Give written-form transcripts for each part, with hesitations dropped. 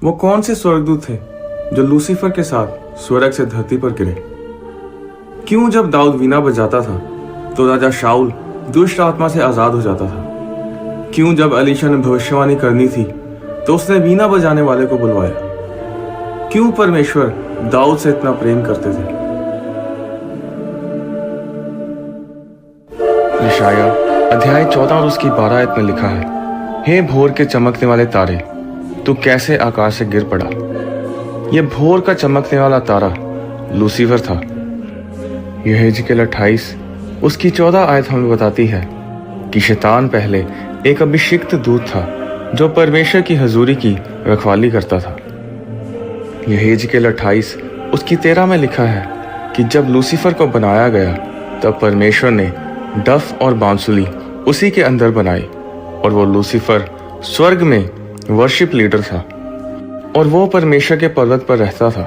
वो कौन से स्वर्गदूत थे जो लूसीफर के साथ स्वर्ग से धरती पर गिरे? क्यों जब दाऊद वीणा बजाता था तो राजा शाऊल दुष्ट आत्मा से आजाद हो जाता था? क्यों जब अलीशा ने भविष्यवाणी करनी थी तो उसने वीणा बजाने वाले को बुलवाया? क्यों परमेश्वर दाऊद से इतना प्रेम करते थे? यशाया अध्याय 14 और उसकी 12 आयत में लिखा है, हे भोर के चमकने वाले तारे, तू कैसे आकाश से गिर पड़ा। यह भोर का चमकने वाला तारा लूसीफर था। यह यहेजकेल 28 उसकी 14 आयत हमें बताती है कि शैतान पहले एक अभिषिक्त दूत था जो परमेश्वर की हजूरी की रखवाली करता था। यह यहेजकेल 28 उसकी 13 में लिखा है कि जब लूसीफर को बनाया गया तब परमेश्वर ने डफ और बांसुली उसी के अंदर बनाई, और वो लूसीफर स्वर्ग में वर्शिप लीडर था, और वो परमेश्वर के पर्वत पर रहता था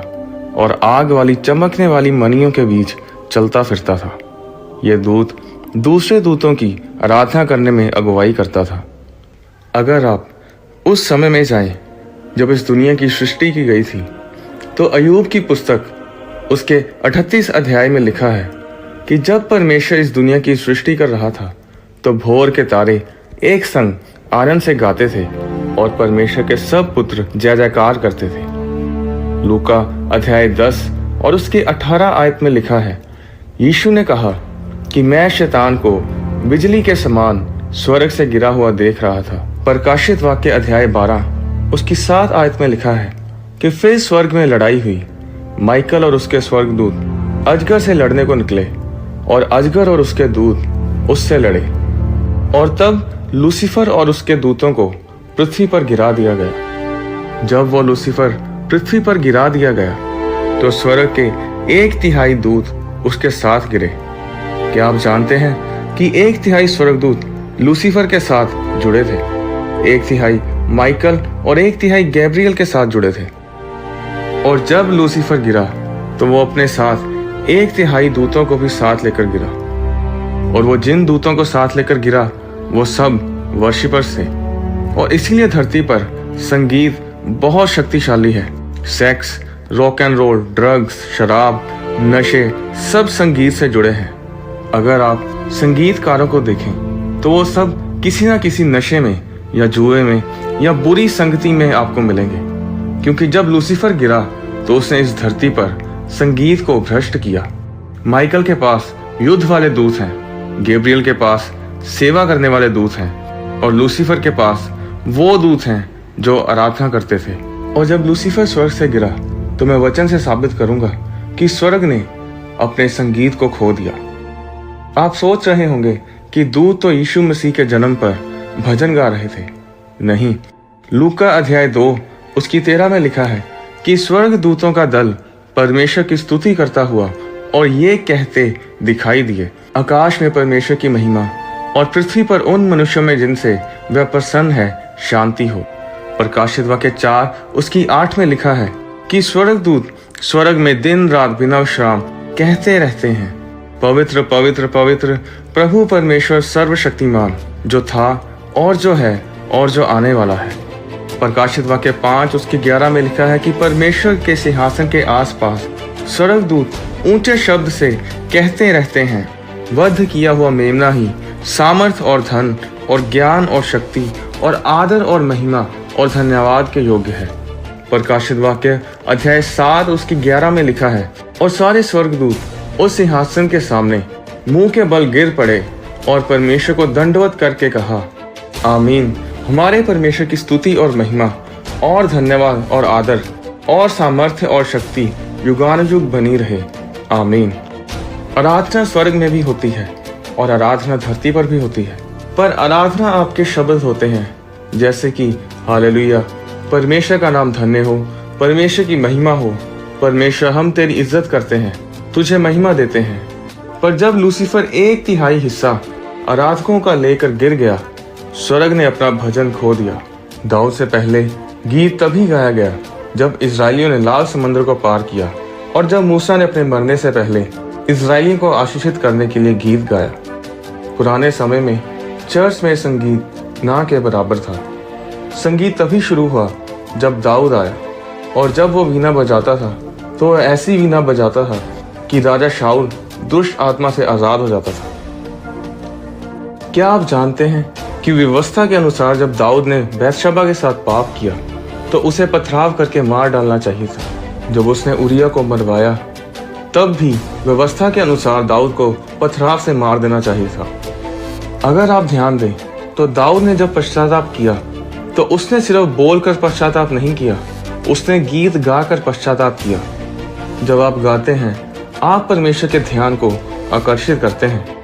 और आग वाली चमकने वाली मणियों के बीच चलता फिरता था। यह दूत दूसरे दूतों की आराधना करने में अगुवाई करता था। अगर आप उस समय में जाएं जब इस दुनिया की सृष्टि की गई थी, तो अय्यूब की पुस्तक उसके 38 अध्याय में लिखा है कि जब परमेश्वर इस दुनिया की सृष्टि कर रहा था तो भोर के तारे एक संग आनंद से गाते थे और परमेश्वर के सब पुत्र जय जयकार करते थे। लूका अध्याय 10 और उसकी 18 आयत में लिखा है, यीशु ने कहा कि मैं शैतान को बिजली के समान स्वर्ग से गिरा हुआ देख रहा था। प्रकाशित वाक्य अध्याय 12 उसकी 7 आयत में लिखा है कि फिर स्वर्ग में लड़ाई हुई। माइकल और उसके स्वर्गदूत अजगर से लड़ने को निकले और अजगर और उसके दूत उससे लड़े, और तब लूसीफर और उसके दूतों को पृथ्वी पर गिरा दिया गया। जब वो लूसीफर पृथ्वी पर गिरा दिया गया तो स्वर्ग के 1/3 दूत उसके साथ गिरे। क्या आप जानते हैं कि 1/3 स्वर्गदूत लूसीफर के साथ जुड़े थे, 1/3 माइकल और 1/3 गैब्रियल के साथ जुड़े थे। और जब लूसीफर गिरा तो वो अपने साथ 1/3 दूतों को भी साथ लेकर गिरा, और वो जिन दूतों को साथ लेकर गिरा वो सब वर्शिपर्स थे। और इसीलिए धरती पर संगीत बहुत शक्तिशाली है। Sex, rock and roll, drugs, शराब, नशे सब संगीत से जुड़े हैं। अगर आप संगीतकारों को देखें तो वो सब किसी ना किसी नशे में या जुए में या बुरी संगति में आपको मिलेंगे, क्योंकि जब लूसीफर गिरा तो उसने इस धरती पर संगीत को भ्रष्ट किया। माइकल के पास युद्ध वाले दूत हैं, गैब्रियल के पास सेवा करने वाले दूत हैं, और लूसीफर के पास वो दूत हैं जो आराधना करते थे। और जब लूसीफर स्वर्ग से गिरा तो मैं वचन से साबित करूंगा कि स्वर्ग ने अपने संगीत को खो दिया। आप सोच रहे होंगे कि दूत तो यीशु मसीह के जन्म पर भजन गा रहे थे। नहीं, लूका अध्याय 2 उसकी 13 में लिखा है कि स्वर्ग दूतों का दल परमेश्वर की स्तुति करता हुआ और ये कहते दिखाई दिए, आकाश में परमेश्वर की महिमा और पृथ्वी पर उन मनुष्यों में जिनसे वह प्रसन्न है शांति हो। प्रकाशित वाक्य 4 उसकी 8 में लिखा है कि स्वर्गदूत स्वर्ग में दिन रात बिना विश्राम कहते रहते हैं, पवित्र पवित्र पवित्र प्रभु परमेश्वर सर्वशक्तिमान, जो था और जो है और जो आने वाला है। प्रकाशित वाक्य 5 उसकी 11 में लिखा है कि परमेश्वर के सिंहासन के आसपास स्वर्गदूत ऊंचे शब्द से कहते रहते हैं, वध किया हुआ मेमना ही सामर्थ और धन और ज्ञान और शक्ति और आदर और महिमा और धन्यवाद के योग्य है। प्रकाशित वाक्य अध्याय 7 उसकी 11 में लिखा है, और सारे स्वर्गदूत उस सिंहासन के सामने मुंह के बल गिर पड़े और परमेश्वर को दंडवत करके कहा, आमीन। हमारे परमेश्वर की स्तुति और महिमा और धन्यवाद और आदर और सामर्थ्य और शक्ति युगानुयुग बनी रहे, आमीन। आराधना स्वर्ग में भी होती है और आराधना धरती पर भी होती है, पर आराधना आपके शब्द होते हैं, जैसे कि हालेलुया, परमेश्वर का नाम धन्य हो, परमेश्वर की महिमा हो, परमेश्वर हम तेरी इज्जत करते हैं, तुझे महिमा देते हैं। पर जब लूसीफर 1/3 हिस्सा आराधकों का लेकर गिर गया, स्वर्ग ने अपना भजन खो दिया। दाऊद से पहले गीत तभी गाया गया जब इजरायलियों ने लाल समुद्र को पार किया, और जब मूसा ने अपने मरने से पहले इजरायलियों को आशीषित करने के लिए गीत गाया। पुराने समय में चर्च में संगीत ना के बराबर था। संगीत तभी शुरू हुआ जब दाऊद आया और जब वो वीणा बजाता था तो वह ऐसी वीणा बजाता था कि राजा शाऊल दुष्ट आत्मा से आजाद हो जाता था। क्या आप जानते हैं कि व्यवस्था के अनुसार जब दाऊद ने बैतशबा के साथ पाप किया तो उसे पथराव करके मार डालना चाहिए था। जब उसने उरिया को मरवाया तब भी व्यवस्था के अनुसार दाऊद को पथराव से मार देना चाहिए था। अगर आप ध्यान दें तो दाऊद ने जब पश्चाताप किया तो उसने सिर्फ बोलकर पश्चाताप नहीं किया, उसने गीत गाकर पश्चाताप किया। जब आप गाते हैं आप परमेश्वर के ध्यान को आकर्षित करते हैं।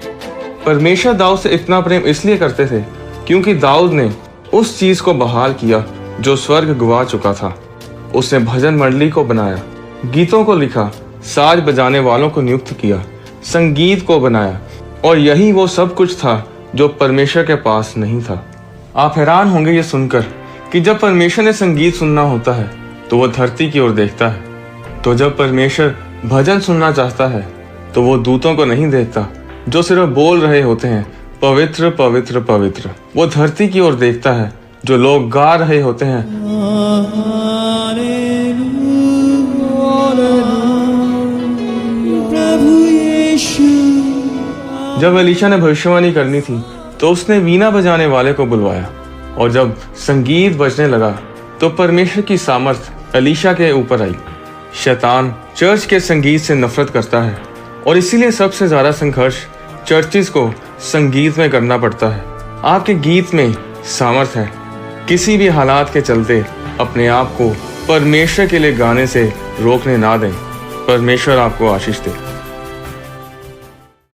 परमेश्वर दाऊद से इतना प्रेम इसलिए करते थे क्योंकि दाऊद ने उस चीज को बहाल किया जो स्वर्ग गवा चुका था। उसने भजन मंडली को बनाया, गीतों को लिखा, साज बजाने वालों को नियुक्त किया, संगीत को बनाया, और यही वो सब कुछ था जो परमेश्वर के पास नहीं था। आप हैरान होंगे ये सुनकर कि जब परमेश्वर ने संगीत सुनना होता है तो वो धरती की ओर देखता है। तो जब परमेश्वर भजन सुनना चाहता है तो वो दूतों को नहीं देखता जो सिर्फ बोल रहे होते हैं पवित्र पवित्र पवित्र। वो धरती की ओर देखता है जो लोग गा रहे होते हैं जब एलीशा ने भविष्यवाणी करनी थी तो उसने वीणा बजाने वाले को बुलवाया, और जब संगीत बजने लगा तो परमेश्वर की सामर्थ एलीशा के ऊपर आई। शैतान चर्च के संगीत से नफरत करता है और इसीलिए सबसे ज्यादा संघर्ष चर्चिस को संगीत में करना पड़ता है। आपके गीत में सामर्थ है। किसी भी हालात के चलते अपने आप को परमेश्वर के लिए गाने से रोकने ना दें। परमेश्वर आपको आशीष दे।